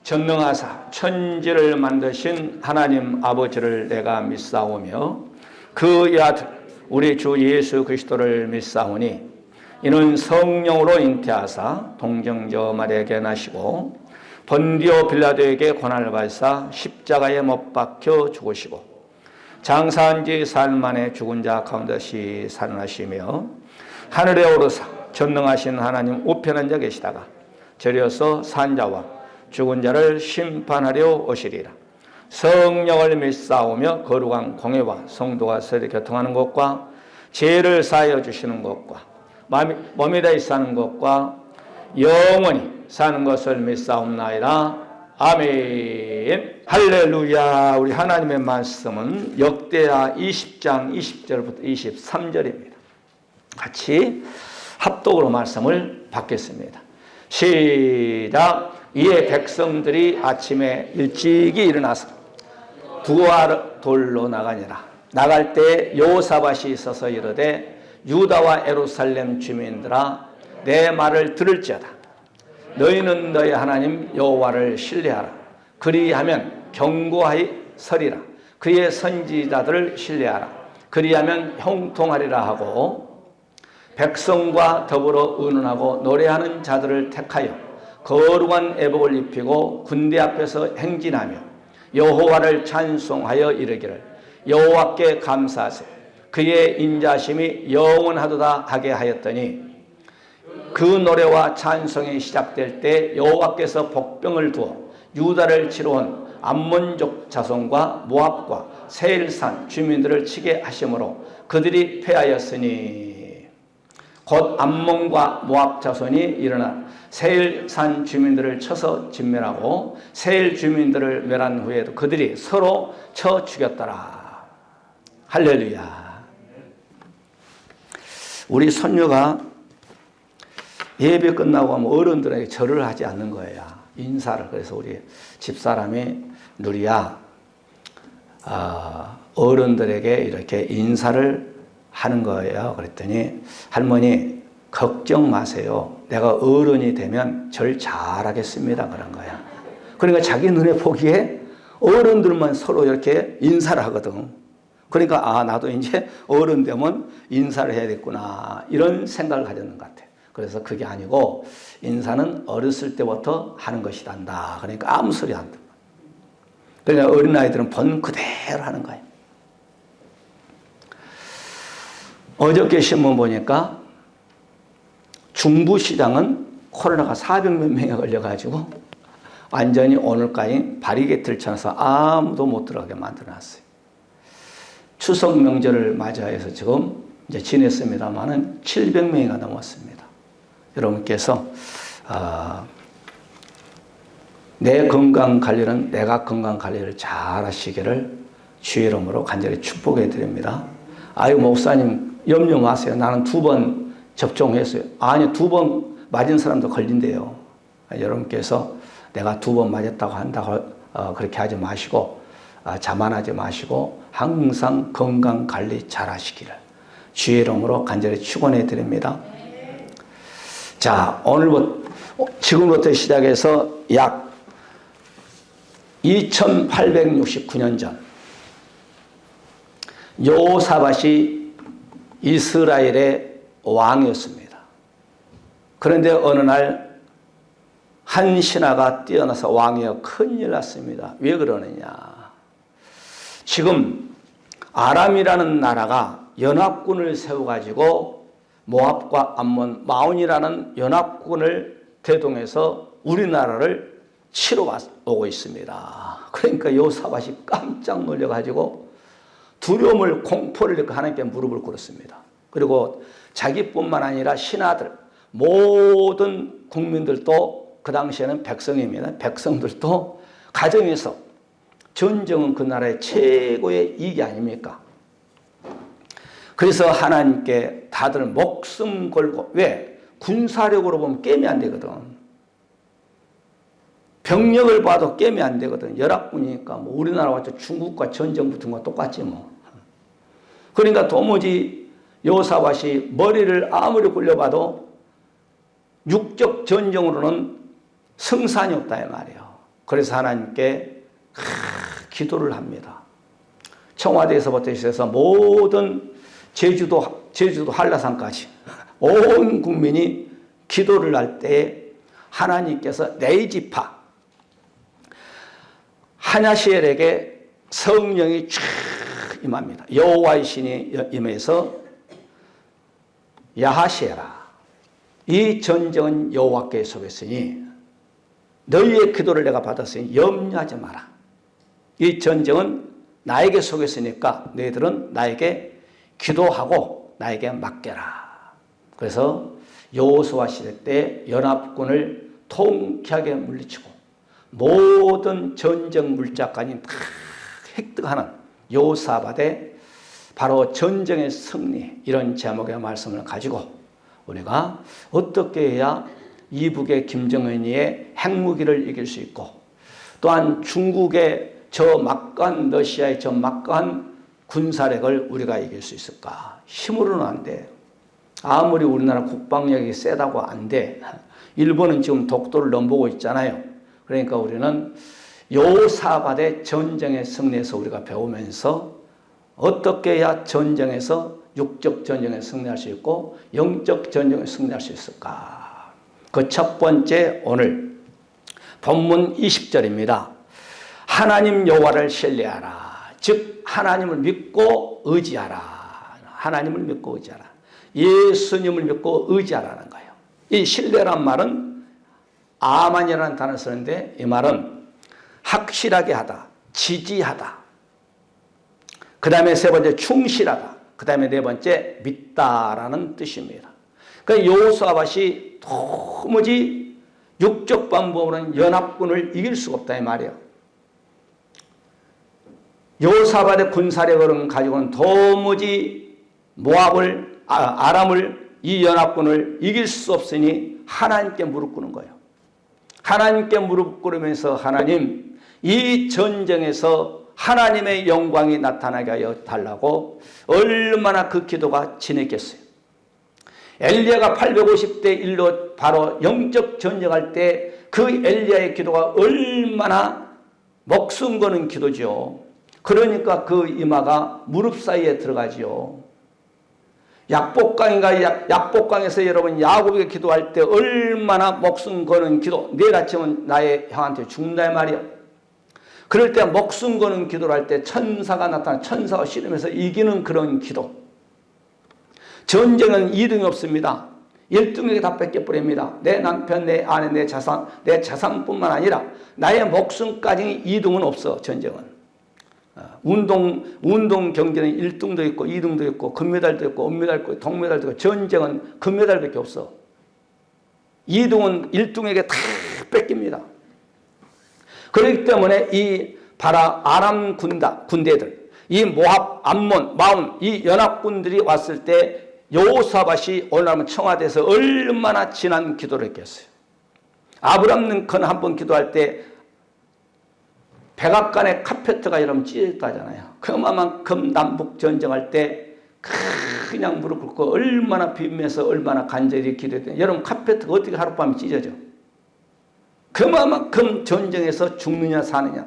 전능하사 천지를 만드신 하나님 아버지를 내가 믿사오며 그의 아들 우리 주 예수 그리스도를 믿사오니 이는 성령으로 잉태하사 동정녀 마리아에게 나시고 본디오 빌라도에게 고난을 받으사 십자가에 못 박혀 죽으시고 장사한 지 사흘 만에 죽은 자 가운데시 살아나시며 하늘에 오르사 전능하신 하나님 우편한 자 계시다가 저리어서 산 자와 죽은 자를 심판하려 오시리라. 성령을 믿사오며 거룩한 공회와 성도가 서로 교통하는 것과 죄를 사하여 주시는 것과 몸이 다시 사는 것과 영원히 사는 것을 믿사옵나이다. 아멘. 할렐루야. 우리 하나님의 말씀은 역대하 20장 20절부터 23절입니다. 같이 합독으로 말씀을 받겠습니다. 시작. 이에 백성들이 아침에 일찍이 일어나서 두아 돌로 나가니라. 나갈 때 여호사밧이 있어서 이르되 유다와 예루살렘 주민들아 내 말을 들을지어다. 너희는 너희 하나님 여호와를 신뢰하라. 그리하면 견고하여 서리라. 그의 선지자들을 신뢰하라. 그리하면 형통하리라 하고 백성과 더불어 의논하고 노래하는 자들을 택하여 거룩한 애복을 입히고 군대 앞에서 행진하며 여호와를 찬송하여 이르기를 여호와께 감사하세. 그의 인자심이 영원하도다 하게 하였더니 그 노래와 찬송이 시작될 때 여호와께서 복병을 두어 유다를 치러 온 암몬족 자손과 모압과 세일산 주민들을 치게 하심으로 그들이 패하였으니 곧 암몬과 모압 자손이 일어나 세일산 주민들을 쳐서 진멸하고 세일 주민들을 멸한 후에도 그들이 서로 쳐 죽였더라. 할렐루야. 우리 손녀가 예배 끝나고 하면 어른들에게 절을 하지 않는 거예요. 인사를. 그래서 우리 집사람이 누리야 어른들에게 이렇게 인사를 하는 거예요. 그랬더니 할머니 걱정 마세요. 내가 어른이 되면 절 잘하겠습니다. 그런 거야. 그러니까 자기 눈에 보기에 어른들만 서로 이렇게 인사를 하거든. 그러니까 나도 이제 어른 되면 인사를 해야겠구나 이런 생각을 가졌는 것 같아요. 그래서 그게 아니고 인사는 어렸을 때부터 하는 것이란다. 그러니까 아무 소리 안 듣고. 그러니까 어린아이들은 본 그대로 하는 거예요. 어저께 신문 보니까 중부시장은 코로나가 400몇 명이 걸려가지고 완전히 오늘까지 바리게이트를 쳐서 아무도 못 들어가게 만들어놨어요. 추석 명절을 맞이해서 지금 이제 지냈습니다만은 700명이가 넘었습니다. 여러분께서 내 건강 관리는 내가 건강 관리를 잘 하시기를 주의 이름으로 간절히 축복해 드립니다. 아유 목사님 염려 마세요. 나는 2번 접종했어요. 아니 2번 맞은 사람도 걸린대요. 여러분께서 내가 2번 맞았다고 한다고 그렇게 하지 마시고 자만하지 마시고 항상 건강 관리 잘 하시기를 주의 이름으로 간절히 축원해 드립니다. 자, 지금부터 시작해서 약 2869년 전 여호사밧이 이스라엘의 왕이었습니다. 그런데 어느 날 한 신하가 뛰어나서 왕이여 큰일 났습니다. 왜 그러느냐. 지금 아람이라는 나라가 연합군을 세워가지고 모압과 암몬, 마온이라는 연합군을 대동해서 우리나라를 치러 오고 있습니다. 그러니까 여호사밧이 깜짝 놀려가지고 두려움을 공포를 느끼고 하나님께 무릎을 꿇었습니다. 그리고 자기뿐만 아니라 신하들 모든 국민들도 그 당시에는 백성입니다. 백성들도 가정에서 전쟁은 그 나라의 최고의 이익이 아닙니까? 그래서 하나님께 다들 목숨 걸고 왜? 군사력으로 보면 깨면 안 되거든. 병력을 봐도 깨면 안 되거든. 연합군이니까 뭐 우리나라와 중국과 전쟁 붙은 거 똑같지 뭐. 그러니까 도무지 여호사밧이 머리를 아무리 굴려봐도 육적 전쟁으로는 승산이 없다 이 말이에요. 그래서 하나님께 기도를 합니다. 청와대에서부터 시작해서 모든 제주도 한라산까지 온 국민이 기도를 할 때에 하나님께서 네이지파 하냐시엘에게 성령이 쫙 임합니다. 여호와의 신이 임해서 야하시엘아, 이 전쟁은 여호와께 속했으니 너희의 기도를 내가 받았으니 염려하지 마라. 이 전쟁은 나에게 속했으니까 너희들은 나에게 기도하고 나에게 맡겨라. 그래서 여호수아 시대 때 연합군을 통쾌하게 물리치고 모든 전쟁 물자까지 다 획득하는 여호사밧의 바로 전쟁의 승리, 이런 제목의 말씀을 가지고 우리가 어떻게 해야 이북의 김정은이의 핵무기를 이길 수 있고 또한 중국의 저 막강한 러시아의 저 막강한 군사력을 우리가 이길 수 있을까? 힘으로는 안 돼. 아무리 우리나라 국방력이 세다고 안 돼. 일본은 지금 독도를 넘보고 있잖아요. 그러니까 우리는 여호사밧의 전쟁의 승리에서 우리가 배우면서 어떻게 해야 전쟁에서 육적 전쟁에 승리할 수 있고 영적 전쟁에 승리할 수 있을까? 그 첫 번째, 오늘 본문 20절입니다. 하나님 여호와를 신뢰하라. 즉 하나님을 믿고 의지하라. 하나님을 믿고 의지하라. 예수님을 믿고 의지하라는 거예요. 이 신뢰란 말은 아만이라는 단어를 쓰는데 이 말은 확실하게 하다, 지지하다. 그 다음에 세 번째 충실하다. 그 다음에 네 번째 믿다라는 뜻입니다. 그러니까 여호수아밧이 도무지 육적 방법으로는 연합군을 이길 수가 없다 이 말이에요. 여호사밧의 군사력을 가지고는 도무지 모압을 아람을 이 연합군을 이길 수 없으니 하나님께 무릎 꿇는 거예요. 하나님께 무릎 꿇으면서 하나님 이 전쟁에서 하나님의 영광이 나타나게 하여 달라고 얼마나 그 기도가 진했겠어요. 엘리야가 850대 1로 바로 영적 전쟁할 때 그 엘리야의 기도가 얼마나 목숨 거는 기도죠. 그러니까 그 이마가 무릎 사이에 들어가지요. 약복강에서 여러분 야곱에게 기도할 때 얼마나 목숨 거는 기도. 내일 아침은 나의 형한테 죽는다 말이야. 그럴 때 목숨 거는 기도를 할 때 천사가 나타나 천사가 씨름해서 이기는 그런 기도. 전쟁은 2등이 없습니다. 1등에게 다 뺏겨버립니다. 내 남편, 내 아내, 내 자산뿐만 아니라 나의 목숨까지 2등은 없어. 전쟁은. 운동 경기는 1등도 있고 2등도 있고 금메달도 있고 은메달도 있고 동메달도 있고 전쟁은 금메달밖에 없어. 2등은 1등에게 다 뺏깁니다. 그렇기 때문에 이 아람 군대들, 이 모압, 암몬, 마온 이 연합군들이 왔을 때 여호사밧이 오늘날 청와대에서 얼마나 진한 기도를 했겠어요. 아브람 링컨 한번 기도할 때 백악관의 카페트가 여러분 찢어졌다잖아요. 그만큼 남북 전쟁할 때 그냥 무릎 꿇고 얼마나 비면서 얼마나 간절히 기도했더니 여러분 카페트가 어떻게 하룻밤에 찢어져? 그만큼 전쟁에서 죽느냐 사느냐.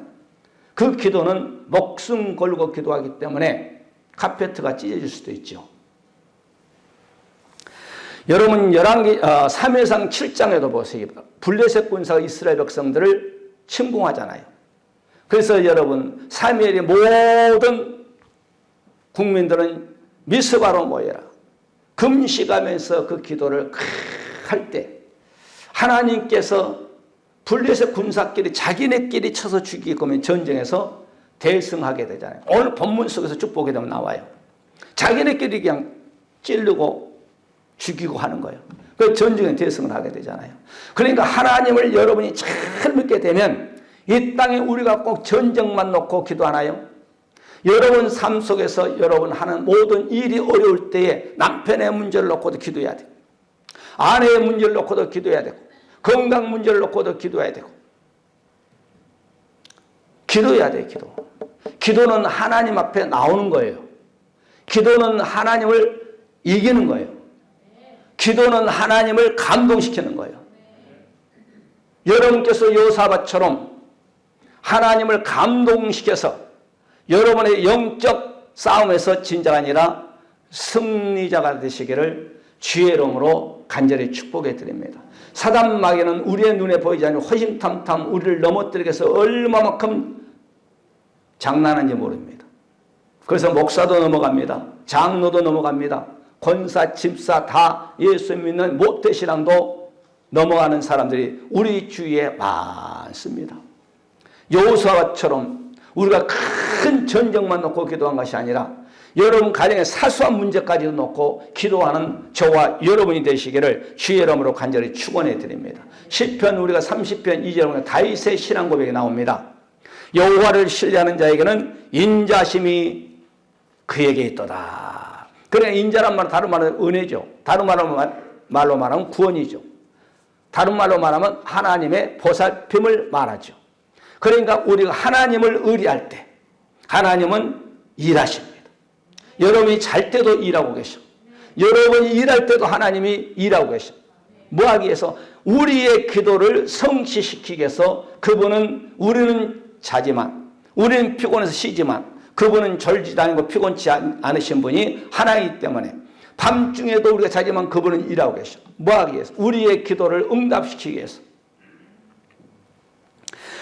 그 기도는 목숨 걸고 기도하기 때문에 카페트가 찢어질 수도 있죠. 여러분 사무엘상 7장에도 보세요. 블레셋 군사가 이스라엘 백성들을 침공하잖아요. 그래서 여러분 사무엘의 모든 국민들은 미스바로 모여라. 금식하면서 그 기도를 할 때 하나님께서 블레셋 군사끼리 자기네끼리 쳐서 죽이고 하면 전쟁에서 대승하게 되잖아요. 오늘 본문 속에서 쭉 보게 되면 나와요. 자기네끼리 그냥 찌르고 죽이고 하는 거예요. 그 전쟁에 대승을 하게 되잖아요. 그러니까 하나님을 여러분이 잘 믿게 되면 이 땅에 우리가 꼭 전쟁만 놓고 기도하나요? 여러분 삶 속에서 여러분 하는 모든 일이 어려울 때에 남편의 문제를 놓고도 기도해야 돼요. 아내의 문제를 놓고도 기도해야 되고 건강 문제를 놓고도 기도해야 되고 기도해야 돼요. 기도는 하나님 앞에 나오는 거예요. 기도는 하나님을 이기는 거예요. 기도는 하나님을 감동시키는 거예요. 여러분께서 여호사밧처럼 하나님을 감동시켜서 여러분의 영적 싸움에서 진짜가 아니라 승리자가 되시기를 주의 이름으로 간절히 축복해 드립니다. 사단 마귀는 우리의 눈에 보이지 않는 허심탄탄 우리를 넘어뜨리기 위해서 얼마만큼 장난한지 모릅니다. 그래서 목사도 넘어갑니다. 장로도 넘어갑니다. 권사, 집사 다 예수 믿는 모태신앙도 넘어가는 사람들이 우리 주위에 많습니다. 여호수아처럼 우리가 큰 전쟁만 놓고 기도한 것이 아니라 여러분 가정의 사소한 문제까지도 놓고 기도하는 저와 여러분이 되시기를 주의 이름으로 간절히 축원해 드립니다. 시편 우리가 30편 2절에 보면 다윗의 신앙 고백이 나옵니다. 여호와를 신뢰하는 자에게는 인자심이 그에게 있도다. 그러니까 인자란 말은 다른 말은 은혜죠. 다른 말로 말하면 구원이죠. 다른 말로 말하면 하나님의 보살핌을 말하죠. 그러니까 우리가 하나님을 의리할 때 하나님은 일하십니다. 여러분이 잘 때도 일하고 계셔. 여러분이 일할 때도 하나님이 일하고 계셔. 뭐 하기 위해서? 우리의 기도를 성취시키기 위해서. 그분은 우리는 자지만 우리는 피곤해서 쉬지만 그분은 졸지도 않고 피곤치 않으신 분이 하나이기 때문에 밤중에도 우리가 자지만 그분은 일하고 계셔. 뭐 하기 위해서? 우리의 기도를 응답시키기 위해서.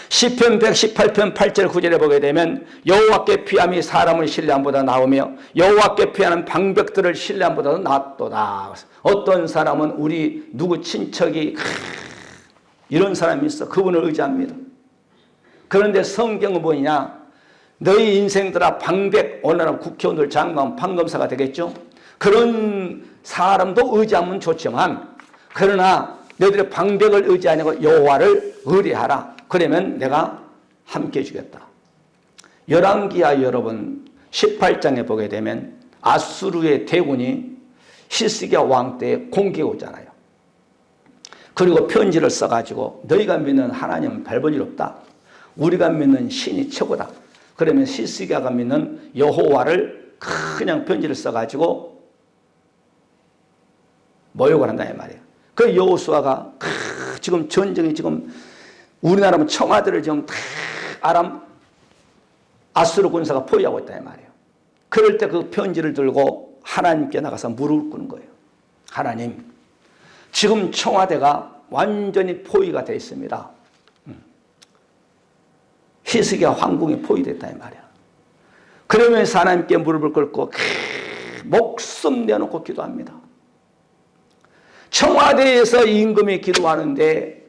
시편 118편 8절 9절에 보게 되면 여호와께 피함이 사람을 신뢰함보다 나으며 여호와께 피하는 방백들을 신뢰함보다도 낫도다. 어떤 사람은 우리 누구 친척이 이런 사람이 있어. 그분을 의지합니다. 그런데 성경은 뭐냐? 너희 인생들아 방백, 오늘은 국회의원들 장관 판검사가 되겠죠. 그런 사람도 의지하면 좋지만 그러나 너희들의 방백을 의지하냐고 여호와를 의뢰하라. 그러면 내가 함께 해주겠다. 열왕기하 여러분 18장에 보게 되면 아수르의 대군이 히스기야 왕 때에 공격해 오잖아요. 그리고 편지를 써가지고 너희가 믿는 하나님은 별 볼 일 없다. 우리가 믿는 신이 최고다. 그러면 히스기야가 믿는 여호와를 그냥 편지를 써가지고 모욕을 한다 이 말이에요. 그 여호수아가 지금 전쟁이 지금 우리나라는 청와대를 지금 다 아수르 군사가 포위하고 있다 이 말이에요. 그럴 때 그 편지를 들고 하나님께 나가서 무릎을 꿇는 거예요. 하나님, 지금 청와대가 완전히 포위가 되어 있습니다. 히스기야 황궁이 포위됐다 이 말이야. 그러면서 하나님께 무릎을 꿇고 목숨 내놓고 기도합니다. 청와대에서 임금이 기도하는데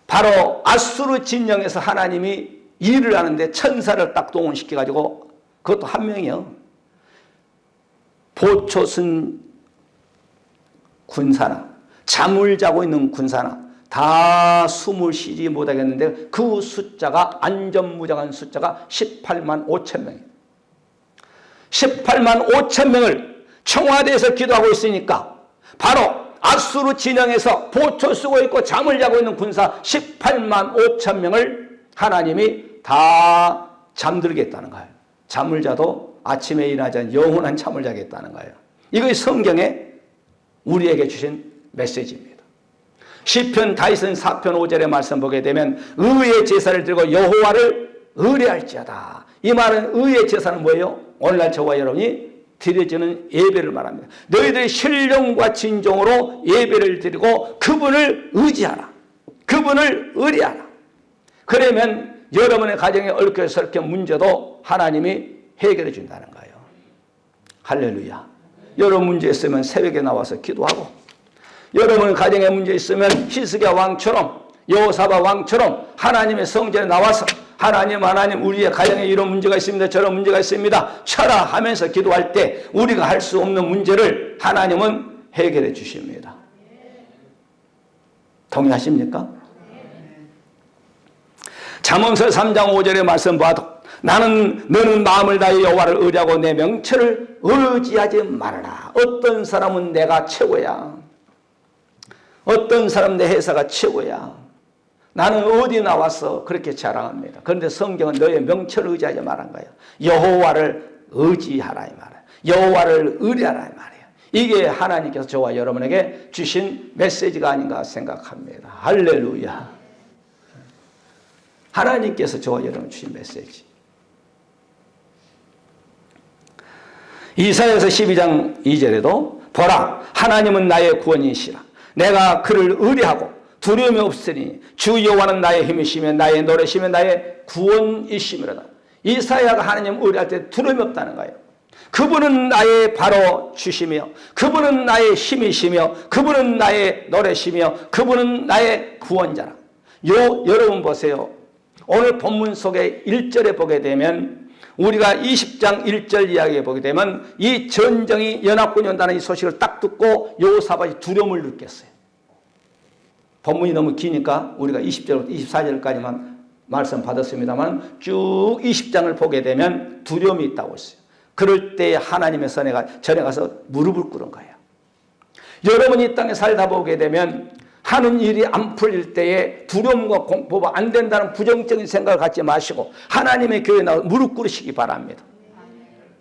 바로 아수르 진영에서 하나님이 일을 하는데 천사를 딱 동원시켜가지고 그것도 한 명이요. 보초슨 군사나 잠을 자고 있는 군사나 다 숨을 쉬지 못하겠는데 그 숫자가 안전무장한 숫자가 18만 5천 명이에요. 18만 5천 명을 청와대에서 기도하고 있으니까 바로 아수르 진영에서 보초 쓰고 있고 잠을 자고 있는 군사 18만 5천 명을 하나님이 다 잠들겠다는 거예요. 잠을 자도 아침에 일어나지 않은 영원한 잠을 자겠다는 거예요. 이것이 성경에 우리에게 주신 메시지입니다. 시편 다윗은 4편 5절의 말씀 보게 되면 의의 제사를 들고 여호와를 의뢰할지어다. 이 말은 의의 제사는 뭐예요? 오늘날 저와 여러분이 드려지는 예배를 말합니다. 너희들이 신령과 진정으로 예배를 드리고 그분을 의지하라. 그분을 의뢰하라. 그러면 여러분의 가정에 얽혀설켜 문제도 하나님이 해결해 준다는 거예요. 할렐루야. 여러분 문제 있으면 새벽에 나와서 기도하고 여러분 가정에 문제 있으면 히스기야 왕처럼 여호사밧 왕처럼 하나님의 성전에 나와서 하나님 우리의 가정에 이런 문제가 있습니다. 저런 문제가 있습니다. 쳐라 하면서 기도할 때 우리가 할 수 없는 문제를 하나님은 해결해 주십니다. 동의하십니까? 잠언서 3장 5절의 말씀 봐도 너는 마음을 다해 여호와를 의지하고 내 명철을 의지하지 말아라. 어떤 사람은 내가 최고야. 어떤 사람 내 회사가 최고야. 나는 어디 나와서 그렇게 자랑합니다. 그런데 성경은 너의 명철을 의지하지 말한 거예요. 여호와를 의지하라 이 말이에요. 여호와를 의뢰하라 이 말이에요. 이게 하나님께서 저와 여러분에게 주신 메시지가 아닌가 생각합니다. 할렐루야. 하나님께서 저와 여러분 주신 메시지. 이사야서 12장 2절에도 보라 하나님은 나의 구원이시라 내가 그를 의뢰하고 두려움이 없으니 주 여호와는 나의 힘이시며 나의 노래시며 나의 구원이시므로다. 이사야가 하나님 의뢰할 때 두려움이 없다는 거예요. 그분은 나의 바로 주시며 그분은 나의 힘이시며 그분은 나의 노래시며 그분은 나의 구원자라. 여러분 보세요. 오늘 본문 속에 1절에 보게 되면 우리가 20장 1절 이야기에 보게 되면 이 전쟁이 연합군이 온다는 이 소식을 딱 듣고 여호사밧이 두려움을 느꼈어요. 본문이 너무 기니까 우리가 20절부터 24절까지만 말씀 받았습니다만 쭉 20장을 보게 되면 두려움이 있다고 했어요. 그럴 때 하나님의 전에 가서 무릎을 꿇은 거예요. 여러분이 이 땅에 살다 보게 되면 하는 일이 안 풀릴 때에 두려움과 공포가 안 된다는 부정적인 생각을 갖지 마시고 하나님의 교회에 나와 무릎 꿇으시기 바랍니다.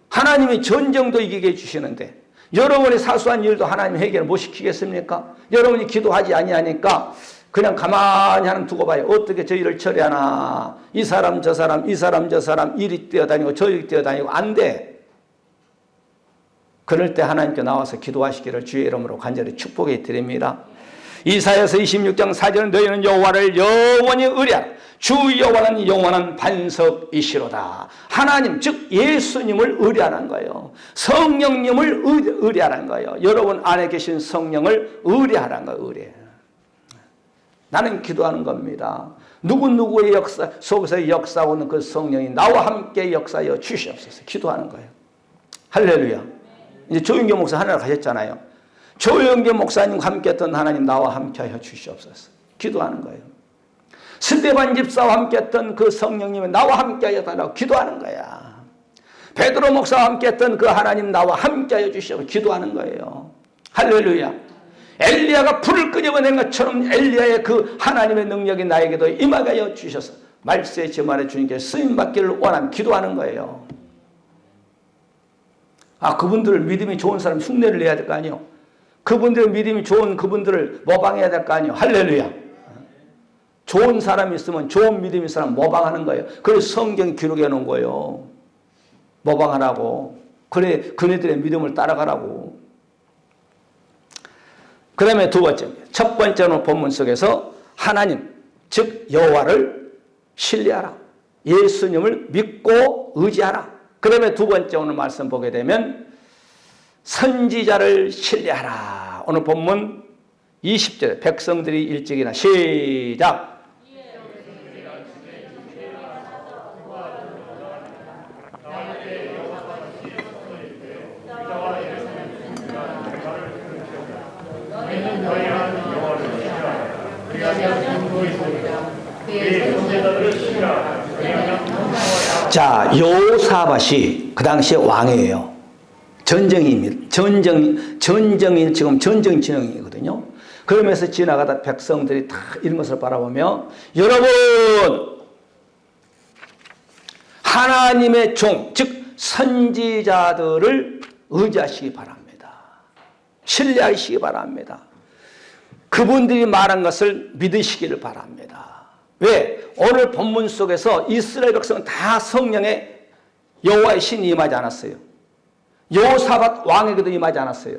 하나님이 전쟁도 이기게 해주시는데 여러분의 사소한 일도 하나님 해결을 못 시키겠습니까? 여러분이 기도하지 아니하니까 그냥 가만히 하는 두고 봐요. 어떻게 저 일을 처리하나. 이 사람 저 사람 이 사람 저 사람 이리 뛰어다니고 저리 뛰어다니고 안 돼. 그럴 때 하나님께 나와서 기도하시기를 주의 이름으로 간절히 축복해 드립니다. 이사야서 26장 4절은 너희는 여호와를 영원히 의뢰하라. 주 여호와는 영원한 반석이시로다. 하나님 즉 예수님을 의뢰하는 거예요. 성령님을 의뢰하는 거예요. 여러분 안에 계신 성령을 의뢰하는 거예요. 의뢰. 나는 기도하는 겁니다. 누구누구의 역사 속에서 역사하고 있는 그 성령이 나와 함께 역사하여 주시옵소서. 기도하는 거예요. 할렐루야. 이제 조윤교 목사 하늘에 가셨잖아요. 조윤교 목사님과 함께했던 하나님 나와 함께하여 주시옵소서. 기도하는 거예요. 스데반 집사와 함께했던 그 성령님이 나와 함께하여 달라고 기도하는 거야. 베드로 목사와 함께했던 그 하나님 나와 함께하여 주시옵소서. 기도하는 거예요. 할렐루야. 엘리야가 불을 끄집어낸 것처럼 엘리야의 그 하나님의 능력이 나에게도 임하게 하여 주셔서 말세의 제만에 주님께 쓰임받기를 원하면 기도하는 거예요. 아, 그분들 믿음이 좋은 사람 흉내를 내야 될 거 아니에요. 그분들의 믿음이 좋은 그분들을 모방해야 될 거 아니에요. 할렐루야. 좋은 사람이 있으면 좋은 믿음이 있는 사람 모방하는 거예요. 그래서 성경 기록해 놓은 거예요. 모방하라고. 그래 그네들의 믿음을 따라가라고. 그 다음에 두 번째, 첫 번째는 본문 속에서 하나님 즉 여호와를 신뢰하라. 예수님을 믿고 의지하라. 그 다음에 두 번째 오늘 말씀 보게 되면 선지자를 신뢰하라. 오늘 본문 20절 백성들이 일찍이나 시작. 자, 여호사밧이 그 당시에 왕이에요. 전쟁입니다. 전쟁이 지금 전쟁 진영이거든요. 그러면서 지나가다 백성들이 다 이런 것을 바라보며 여러분 하나님의 종, 즉 선지자들을 의지하시기 바랍니다. 신뢰하시기 바랍니다. 그분들이 말한 것을 믿으시기를 바랍니다. 왜? 오늘 본문 속에서 이스라엘 백성은 다 성령의 여호와의 신이 임하지 않았어요. 여호사밧 왕에게도 임하지 않았어요.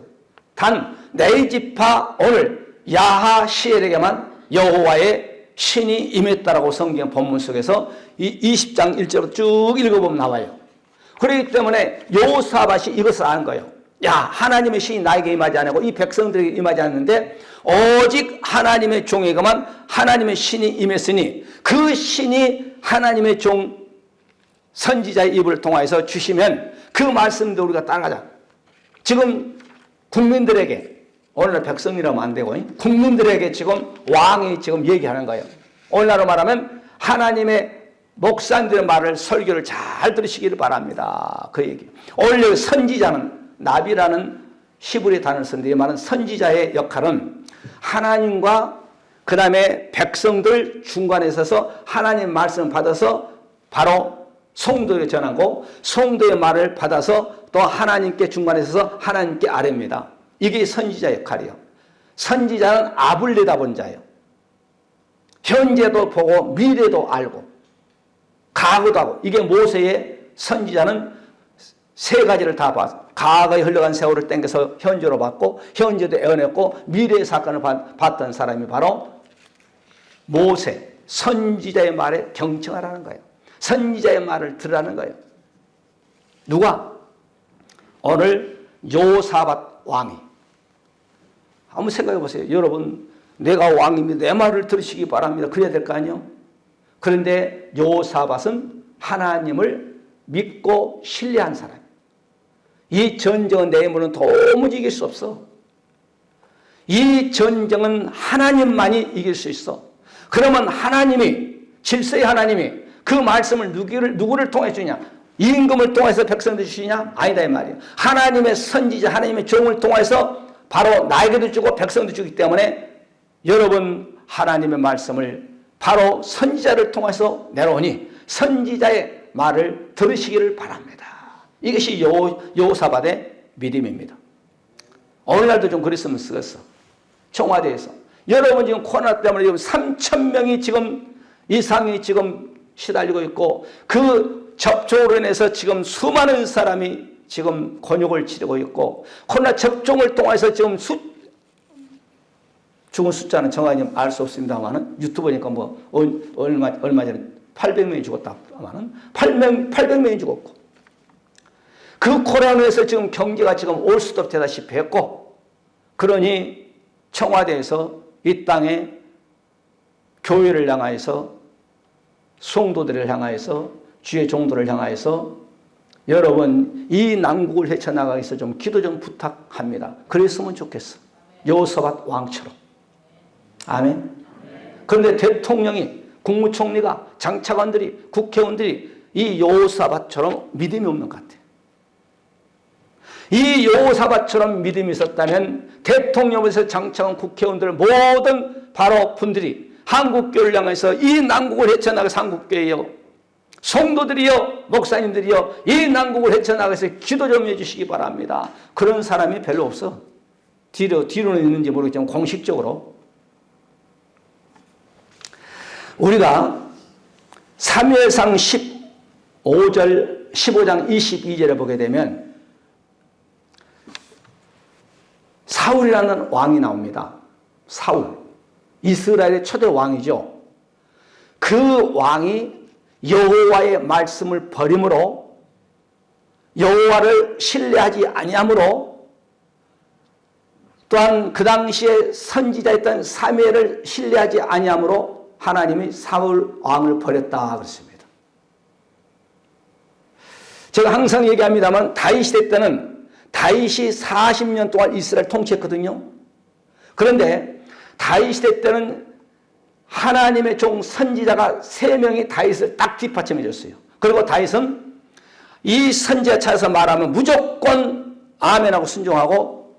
단 네 지파 오늘 야하시엘에게만 여호와의 신이 임했다라고 성경 본문 속에서 이 20장 1절부터 쭉 읽어보면 나와요. 그렇기 때문에 여호사밧이 이것을 아는 거예요. 야, 하나님의 신이 나에게 임하지 않고 이 백성들에게 임하지 않는데 오직 하나님의 종에게만 하나님의 신이 임했으니 그 신이 하나님의 종 선지자의 입을 통하여서 주시면 그 말씀도 우리가 따라가자. 지금 국민들에게 오늘날 백성이라면 안 되고 국민들에게 지금 왕이 지금 얘기하는 거예요. 오늘날로 말하면 하나님의 목사님들의 말을 설교를 잘 들으시기를 바랍니다. 그 얘기. 오늘 선지자는 나비라는 히브리 단어를 쓰는데 이 말은 선지자의 역할은 하나님과 그 다음에 백성들 중간에 서서 하나님 말씀을 받아서 바로 성도에게 전하고 성도의 말을 받아서 또 하나님께 중간에 서서 하나님께 아뢰입니다. 이게 선지자 역할이에요. 선지자는 앞을 내다본 자예요. 현재도 보고 미래도 알고 가고도 하고. 이게 모세의 선지자는 세 가지를 다 봤어. 과거에 흘러간 세월을 땡겨서 현재로 봤고, 현재도 애워냈고, 미래의 사건을 봤던 사람이 바로 모세, 선지자의 말에 경청하라는 거예요. 선지자의 말을 들으라는 거예요. 누가? 오늘 요사밧 왕이. 한번 생각해 보세요. 여러분, 내가 왕입니다. 내 말을 들으시기 바랍니다. 그래야 될 거 아니에요? 그런데 요사밧은 하나님을 믿고 신뢰한 사람. 이 전쟁은 내 힘으로는 도무지 이길 수 없어. 이 전쟁은 하나님만이 이길 수 있어. 그러면 하나님이, 질서의 하나님이 그 말씀을 누구를 통해 주냐? 임금을 통해서 백성들 주시냐? 아니다 이 말이에요. 하나님의 선지자, 하나님의 종을 통해서 바로 나에게도 주고 백성도 주기 때문에 여러분 하나님의 말씀을 바로 선지자를 통해서 내려오니 선지자의 말을 들으시기를 바랍니다. 이것이 여호사밧의 믿음입니다. 오늘날도 좀 그랬으면 쓰겠어. 청와대에서. 여러분 지금 코로나 때문에 3,000명이 지금 이상이 지금 시달리고 있고 그 접종으로 인해서 지금 수많은 사람이 지금 곤욕을 치르고 있고 코로나 접종을 통해서 지금 죽은 숫자는 정확히 알 수 없습니다만은 유튜브니까 뭐 얼마 전에 800명이 죽었다마는 800명이 죽었고 그 코로나에서 지금 경제가 지금 올 수도 없다시피 했고 그러니 청와대에서 이 땅에 교회를 향하여서 성도들을 향하여서 주의 종도를 향하여서 여러분 이 난국을 헤쳐나가기 위해서 좀 기도 좀 부탁합니다. 그랬으면 좋겠어. 여호사밧 왕처럼. 아멘. 그런데 대통령이 국무총리가 장차관들이 국회의원들이 이 여호사밧처럼 믿음이 없는 것 같아요. 이 여호사밧처럼 믿음이 있었다면 대통령에서 장차관 국회의원들 모든 바로 분들이 한국교회를 향해서 이 난국을 헤쳐나가서 한국교회요 성도들이요 목사님들이요 이 난국을 헤쳐나가서 기도 좀 해주시기 바랍니다. 그런 사람이 별로 없어. 뒤로는 있는지 모르겠지만 공식적으로 우리가 사무엘상 15장 22절에 보게 되면 사울이라는 왕이 나옵니다. 사울. 이스라엘의 초대 왕이죠. 그 왕이 여호와의 말씀을 버림으로 여호와를 신뢰하지 아니함으로 또한 그 당시에 선지자였던 사무엘을 신뢰하지 아니함으로 하나님이 사울 왕을 버렸다 그랬습니다. 제가 항상 얘기합니다만 다윗 시대 때는 다윗이 40년 동안 이스라엘 통치했거든요. 그런데 다윗 시대 때는 하나님의 종 선지자가 3명이 다윗을 딱 뒷받침해 줬어요. 그리고 다윗은 이 선지자 찾아서 말하면 무조건 아멘하고 순종하고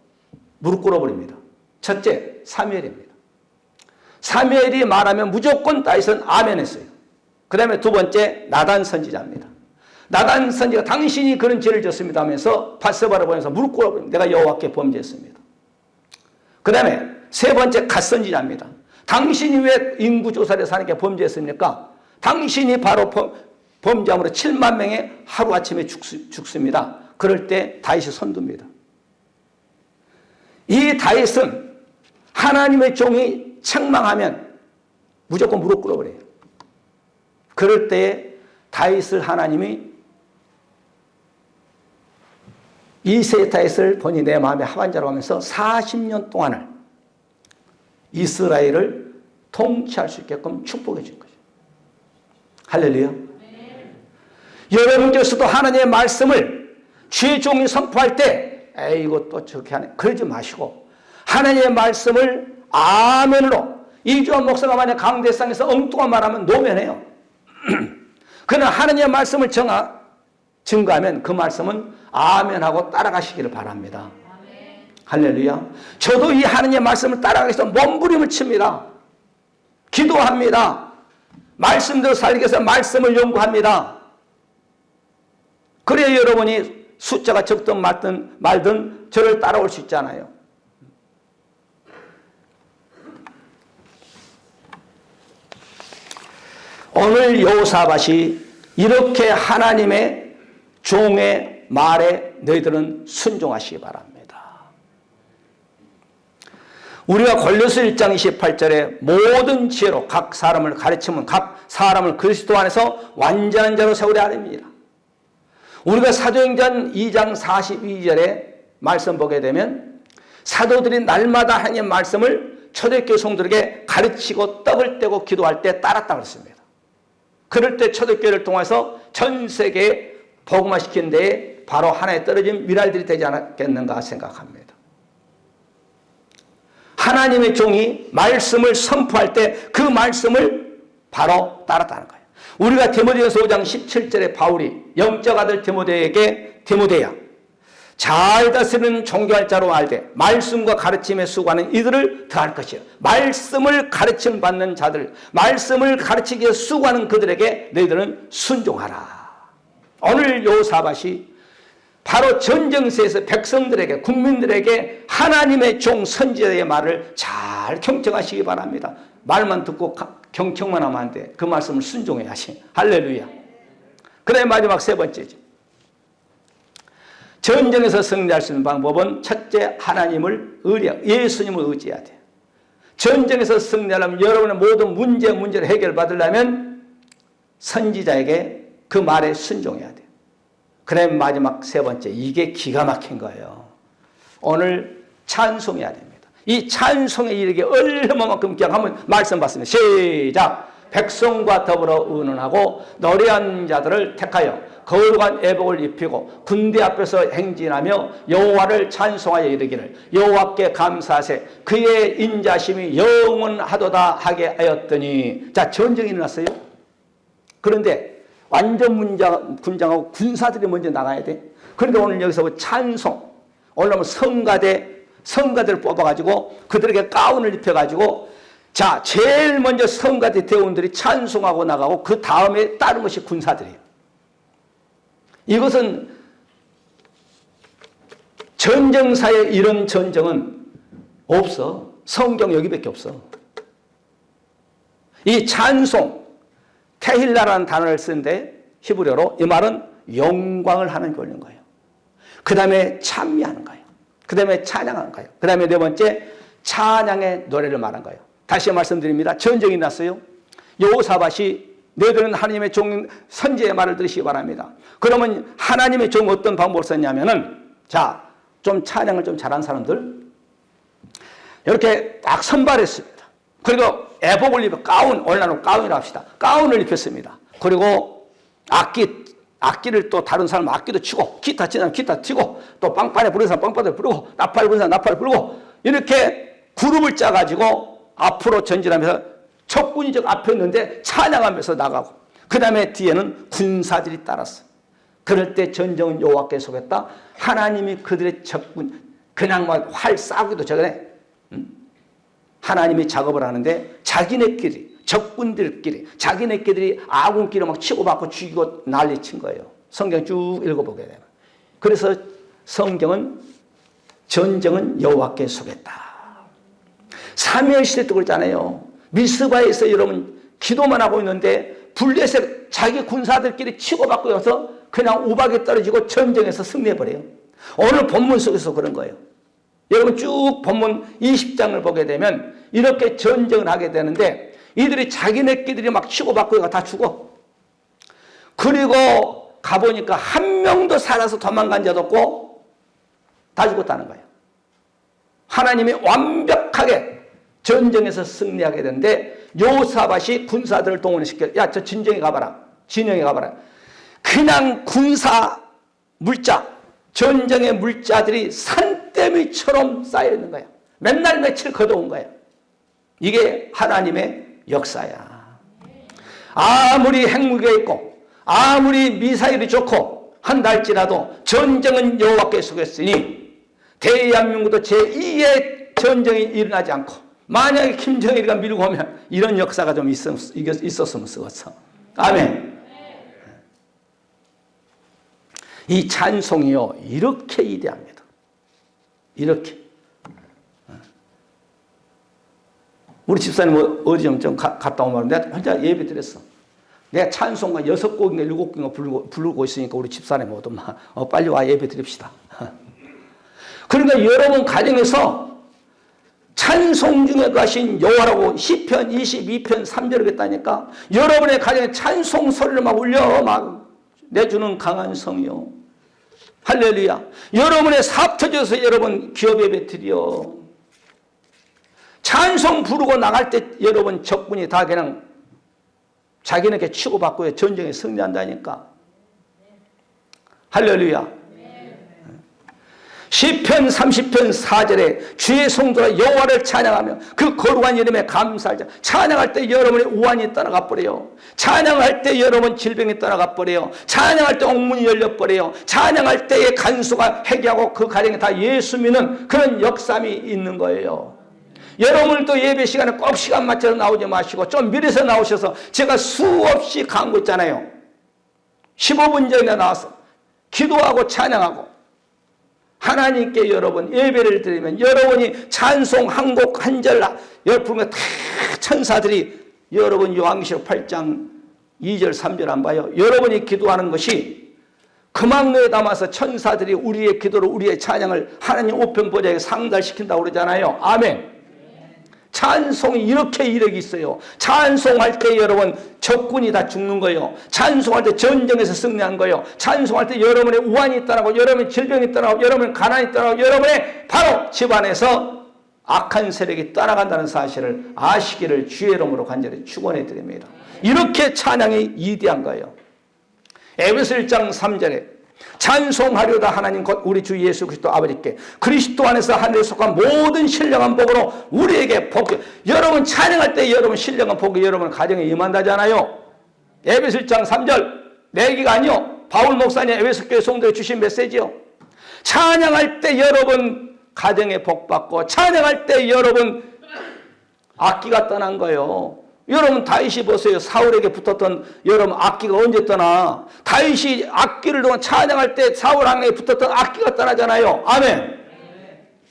무릎 꿇어버립니다. 첫째 사무엘입니다. 사무엘이 말하면 무조건 다윗은 아멘 했어요. 그 다음에 두 번째 나단 선지자입니다. 나단 선지가 당신이 그런 죄를 졌습니다 하면서 밧세바를 보면서 무릎 꿇어버립니다. 내가 여호와께 범죄했습니다. 그 다음에 세 번째 갓 선지자입니다. 당신이 왜 인구조사를 사니까 범죄했습니까? 당신이 바로 범죄함으로 7만 명이 하루아침에 죽습니다. 그럴 때 다윗이 선두입니다. 이 다윗은 하나님의 종이 책망하면 무조건 무릎 꿇어버려요. 그럴 때에 다윗을 하나님이 이세 다윗을 보니 내 마음에 합한 자라고 하면서 40년 동안을 이스라엘을 통치할 수 있게끔 축복해 준 거죠. 할렐루야. 네. 여러분께서도 하나님의 말씀을 주의 종이 선포할 때 에이 이거 또 저렇게 하네 그러지 마시고 하나님의 말씀을 아멘으로 이주환 목사가 만약 강대상에서 엉뚱한 말하면 노면해요. 그러나 하나님의 말씀을 증거하면 그 말씀은 아멘하고 따라가시기를 바랍니다. 아멘. 할렐루야. 저도 이 하나님의 말씀을 따라가기 위해서 몸부림을 칩니다. 기도합니다. 말씀대로 살기 위해서 말씀을 연구합니다. 그래야 여러분이 숫자가 적든 말든 저를 따라올 수 있잖아요. 오늘 여호사밧이 이렇게 하나님의 종의 말에 너희들은 순종하시기 바랍니다. 우리가 골로새 1장 28절에 모든 지혜로 각 사람을 가르치면 각 사람을 그리스도 안에서 완전한 자로 세우려 함이니라. 우리가 사도행전 2장 42절에 말씀 보게 되면 사도들이 날마다 하나님의 말씀을 초대교회 성도들에게 가르치고 떡을 떼고 기도할 때 따랐다 그랬습니다. 그럴 때 초대교회를 통해서 전 세계에 복음화시키는 데에 바로 하나의 떨어진 미랄들이 되지 않았겠는가 생각합니다. 하나님의 종이 말씀을 선포할 때 그 말씀을 바로 따랐다는 거예요. 우리가 디모데전서 5장 17절에 바울이 영적 아들 디모데에게 디모데야 잘 다스리는 존경할 자로 알되 말씀과 가르침에 수고하는 이들을 더할 것이야. 말씀을 가르침 받는 자들, 말씀을 가르치기 위해 수고하는 그들에게 너희들은 순종하라. 오늘 여호사밧이 바로 전쟁터에서 백성들에게 국민들에게 하나님의 종 선지자의 말을 잘 경청하시기 바랍니다. 말만 듣고 경청만 하면 안 돼. 그 말씀을 순종해야지. 할렐루야. 그래 마지막 세 번째죠. 전쟁에서 승리할 수 있는 방법은 첫째 하나님을 예수님을 의지해야 돼요. 전쟁에서 승리하려면 여러분의 모든 문제를 해결받으려면 선지자에게 그 말에 순종해야 돼요. 그래 마지막 세 번째 이게 기가 막힌 거예요. 오늘 찬송해야 됩니다. 이 찬송에 이르게 얼마만큼 그냥 한번 말씀 받습니다. 시작. 백성과 더불어 의논하고 노래하는 자들을 택하여 거룩한 애복을 입히고 군대 앞에서 행진하며 여호와를 찬송하여 이르기를 여호와께 감사하세 그의 인자심이 영원하도다 하게 하였더니. 자, 전쟁이 일어났어요. 그런데 완전 군장하고 군사들이 먼저 나가야 돼. 그런데 오늘 여기서 찬송, 오늘 성가대를 뽑아가지고 그들에게 가운을 입혀가지고 자, 제일 먼저 성가대 대원들이 찬송하고 나가고 그 다음에 따른 것이 군사들이에요. 이것은 전쟁사에 이런 전쟁은 없어. 성경 여기밖에 없어. 이 찬송, 테힐라라는 단어를 쓰는데 히브리어로 이 말은 영광을 하는 거는 거예요. 그 다음에 찬미하는 거예요. 그 다음에 찬양하는 거예요. 그 다음에 네 번째 찬양의 노래를 말한 거예요. 다시 말씀드립니다. 전쟁이 났어요. 여호사밧이 너희들은 하나님의 종 선지의 말을 들으시기 바랍니다. 그러면 하나님의 종 어떤 방법을 썼냐면은 자, 좀 찬양을 좀 잘하는 사람들 이렇게 딱 선발했습니다. 그리고 애복을 입어 오늘날은 가운이라고 합시다. 가운을 입혔습니다. 그리고 악기를 또 다른 사람 악기도 치고 기타 치는 사람 기타 치고 또 빵판에 부르는 사람 빵판에 부르고 나팔 부르는 사람 나팔을 부르고 이렇게 그룹을 짜가지고 앞으로 전진하면서 적군이 저 앞에 있는데 찬양하면서 나가고 그 다음에 뒤에는 군사들이 따랐어. 그럴 때 전쟁은 여호와께 속했다. 하나님이 그들의 적군 그냥 막 활 쏴기도 전에 하나님이 작업을 하는데 자기네끼리 적군들끼리 자기네끼리 아군끼리 막 치고받고 죽이고 난리친 거예요. 성경 쭉 읽어보게 되면. 그래서 성경은 전쟁은 여호와께 속했다. 사무엘 시대 때 그랬잖아요. 미스바에서 여러분 기도만 하고 있는데 블레셋 자기 군사들끼리 치고받고 여서 그냥 우박에 떨어지고 전쟁에서 승리해버려요. 오늘 본문 속에서 그런 거예요. 여러분 쭉 본문 20장을 보게 되면 이렇게 전쟁을 하게 되는데 이들이 자기네끼리 막 치고받고 다 죽어. 그리고 가보니까 한 명도 살아서 도망간 자도 없고 다 죽었다는 거예요. 하나님이 완벽하게 전쟁에서 승리하게 되는데 여호사밧이 군사들을 동원시켜 야, 저 진영에 가봐라. 그냥 군사 물자 전쟁의 물자들이 산더미처럼 쌓여있는 거야. 맨날 며칠 걷어온 거야. 이게 하나님의 역사야. 아무리 핵무기가 있고 아무리 미사일이 좋고 한달지라도 전쟁은 여호와께 속했으니 대한민국도 제2의 전쟁이 일어나지 않고 만약에 김정일이가 밀고 오면 이런 역사가 좀 있었으면 쓰겠어. 아멘. 이 찬송이요 이렇게 위대합니다. 이렇게. 우리 집사님 어디 좀 갔다 오면 내가 혼자 예배 드렸어. 내가 찬송가 6곡인가 7곡인가 부르고 있으니까 우리 집사님 모두 빨리 와 예배 드립시다. 그러니까 여러분 가정에서 찬송 중에 가신 여호와라고 시편 22편 3절을 했다니까. 여러분의 가정에 찬송 소리를 막 울려 막 내주는 강한 성이요. 할렐루야. 여러분의 사업 터져서 여러분 기업 예배 드려. 찬송 부르고 나갈 때 여러분 적군이 다 그냥 자기네게 치고받고 전쟁에 승리한다니까. 할렐루야. 시편 30편 4절에 주의 성도가 여호와를 찬양하며 그 거룩한 이름에 감사하자. 찬양할 때 여러분의 우환이 따라가 버려요. 찬양할 때 여러분 질병이 따라가 버려요. 찬양할 때 옥문이 열려 버려요. 찬양할 때의 간수가 회개하고 그 가정에 다 예수 믿는 그런 역삼이 있는 거예요. 여러분도 예배 시간에 꼭 시간 맞춰서 나오지 마시고 좀 미리서 나오셔서 제가 수없이 강구했잖아요. 15분 전에 나와서 기도하고 찬양하고 하나님께 여러분 예배를 드리면 여러분이 찬송 한 곡 한 절 여러분 다 천사들이 여러분 요한계시록 8장 2절 3절 안 봐요. 여러분이 기도하는 것이 금왕로에 담아서 천사들이 우리의 기도를 우리의 찬양을 하나님 우편 보좌에 상달시킨다고 그러잖아요. 아멘. 찬송이 이렇게 이력이 있어요. 찬송할 때 여러분 적군이 다 죽는 거예요. 찬송할 때 전쟁에서 승리한 거예요. 찬송할 때 여러분의 우환이 떠나고 여러분의 질병이 떠나고 여러분의 가난이 떠나고 여러분의 바로 집안에서 악한 세력이 떠나간다는 사실을 아시기를 주의 이름으로 간절히 축원해 드립니다. 이렇게 찬양이 이대한 거예요. 에베소 1장 3절에 찬송하려다 하나님 곧 우리 주 예수 그리스도 아버지께 그리스도 안에서 하늘에 속한 모든 신령한 복으로 우리에게 복. 여러분 찬양할 때 여러분 신령한 복이 여러분 가정에 임한다잖아요. 에베소 1장 3절 내 얘기가 아니요. 바울 목사님 에베소 교회 성도에 주신 메시지요. 찬양할 때 여러분 가정에 복 받고 찬양할 때 여러분 악기가 떠난 거예요. 여러분 다윗이 보세요. 사울에게 붙었던 여러분 악기가 언제 떠나? 다윗이 악기를 동안 찬양할 때 사울 왕에게 붙었던 악기가 떠나잖아요. 아멘.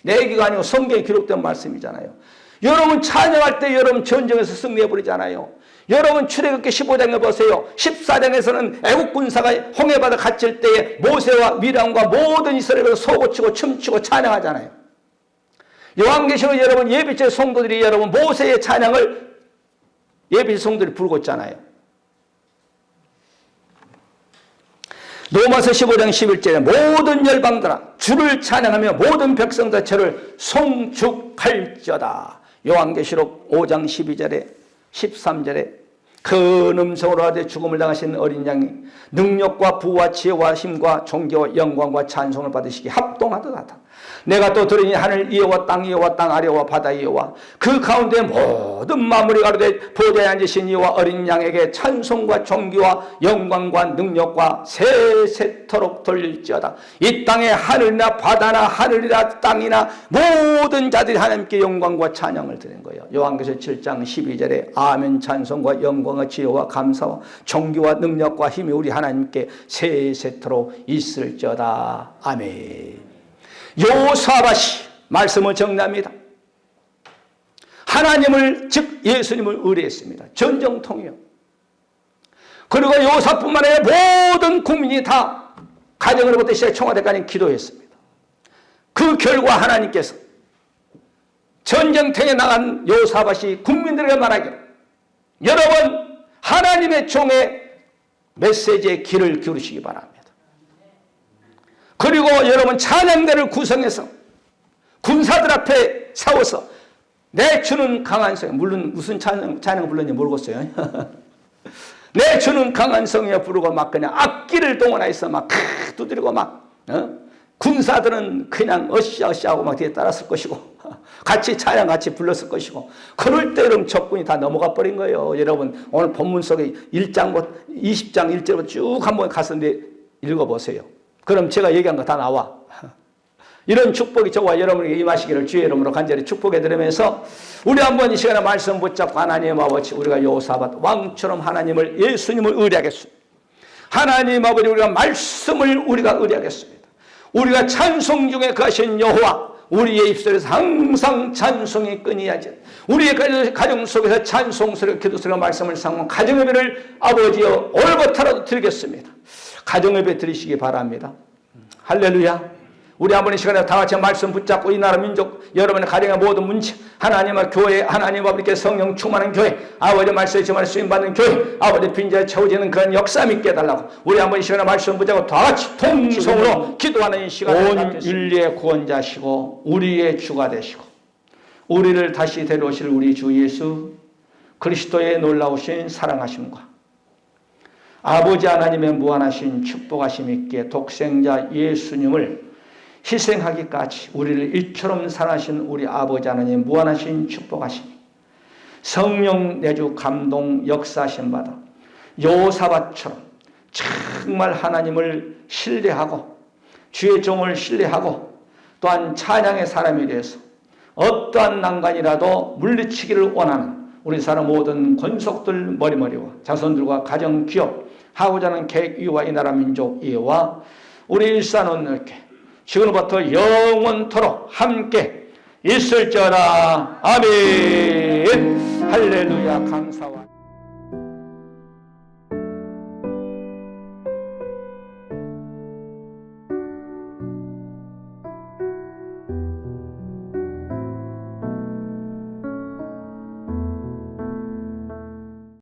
내 얘기가 아니고 성경에 기록된 말씀이잖아요. 여러분 찬양할 때 여러분 전쟁에서 승리해버리잖아요. 여러분 출애굽기 15장에 보세요. 14장에서는 애국 군사가 홍해바다 갇힐 때에 모세와 미람과 모든 이스라엘을 소고치고 춤추고 찬양하잖아요. 요한계시록 여러분 예배체 성도들이 여러분 모세의 찬양을 예배 성도들이 부르고 있잖아요. 로마서 15장 11절에 모든 열방들아 주를 찬양하며 모든 백성들 저를 송축할지어다. 요한계시록 5장 12절에 13절에 큰 음성으로 하되 죽음을 당하신 어린 양이 능력과 부와 지혜와 힘과 존귀와 영광과 찬송을 받으시기 합동하도다. 내가 또 들으니 하늘 이어와 땅 이어와 땅 아래와 바다 이어와 그 가운데 모든 만물이 가로되 보좌에 앉으신 이와 어린 양에게 찬송과 존귀와 영광과 능력과 세세토록 돌릴지어다. 이 땅에 하늘이나 바다나 하늘이나 땅이나 모든 자들이 하나님께 영광과 찬양을 드리는 거예요. 요한계시록 7장 12절에 아멘 찬송과 영광과 지혜와 감사와 존귀와 능력과 힘이 우리 하나님께 세세토록 있을지어다. 아멘. 요사밧이 말씀을 정리합니다. 하나님을 즉 예수님을 의뢰했습니다. 전정통이요. 그리고 요사뿐만 아니라 모든 국민이 다 가정으로부터 시작 청와대까지 기도했습니다. 그 결과 하나님께서 전쟁터에 나간 요사밧이 국민들에게 말하기를 여러분 하나님의 종의 메시지에 귀를 기울이시기 바랍니다. 그리고 여러분 찬양대를 구성해서 군사들 앞에 세워서 내 주는 강한 성, 물론 무슨 찬양을 불렀는지 모르겠어요. 내 주는 강한 성이여 부르고 막 그냥 악기를 동원해서 막 두드리고 막 군사들은 그냥 어시하고 막 뒤에 따랐을 것이고 같이 찬양 같이 불렀을 것이고 그럴 때 여러분 적군이 다 넘어가 버린 거예요. 여러분 오늘 본문 속에 1장부터 20장 1절부터 쭉 한번 가서 읽어보세요. 그럼 제가 얘기한 거 다 나와. 이런 축복이 저와 여러분에게 임하시기를 주의 이름으로 간절히 축복해 드리면서 우리 한번 이 시간에 말씀 붙잡고 하나님 아버지 우리가 요사밧 왕처럼 하나님을 예수님을 의뢰하겠습니다. 하나님 아버지 우리가 말씀을 우리가 의뢰하겠습니다. 우리가 찬송 중에 거하신 여호와 우리의 입술에서 항상 찬송이 끊어야지. 우리의 가정 속에서 찬송스러운 기도스러운 말씀을 삼고 가정예배를 아버지여 올고타라도 드리겠습니다. 가정예배 드리시기 바랍니다. 할렐루야. 우리 한번 이 시간에 다 같이 말씀 붙잡고 이 나라 민족 여러분의 가정의 모든 문제 하나님과 교회 하나님 아버지께 성령 충만한 교회 아버지 말씀에 정말 쓰임받는 교회 아버지 빈자에 채워지는 그런 역사 믿게 해달라고 우리 한번 이 시간에 말씀 붙잡고 다 같이 통성으로 기도하는 이 시간을 온 인류의 구원자시고 우리의 주가 되시고 우리를 다시 데려오실 우리 주 예수 그리스도의 놀라우신 사랑하심과 아버지 하나님의 무한하신 축복하심 있기에 독생자 예수님을 희생하기까지 우리를 일처럼 사랑하신 우리 아버지 하나님 무한하신 축복하시니 성령 내주 감동 역사하심 받아 요사밭처럼 정말 하나님을 신뢰하고 주의 종을 신뢰하고 또한 찬양의 사람이 되어서 어떠한 난관이라도 물리치기를 원하는 우리 사람 모든 권속들 머리머리와 자손들과 가정 기업 하고자 하는 계획 이와 이 나라 민족 이와 우리 일산은 이렇게 지금부터 영원토록 함께 있을지어다. 아멘. 할렐루야. 감사와